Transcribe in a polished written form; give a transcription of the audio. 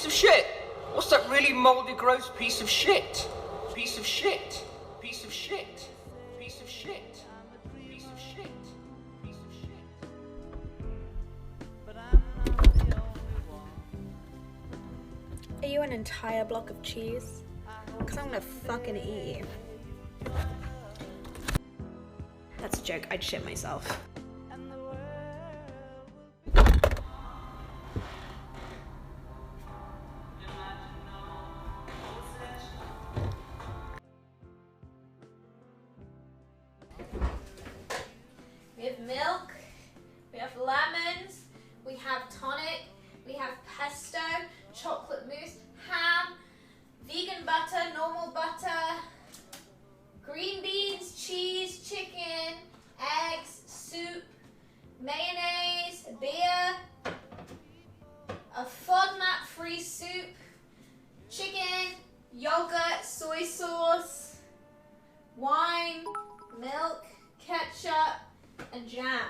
piece of shit? What's that really moldy, gross piece of shit? Piece of shit. Piece of shit. Piece of shit. Piece of shit. Piece of shit. Are you an entire block of cheese? Because I'm gonna fucking eat you. That's a joke, I'd shit myself. We have milk, we have lemons, we have tonic, we have pesto, chocolate mousse, ham, vegan butter, normal butter, green beans, cheese, chicken, eggs, soup, mayonnaise, beer, a FODMAP-free soup, chicken, yogurt, soy sauce, wine, milk, ketchup, and jam.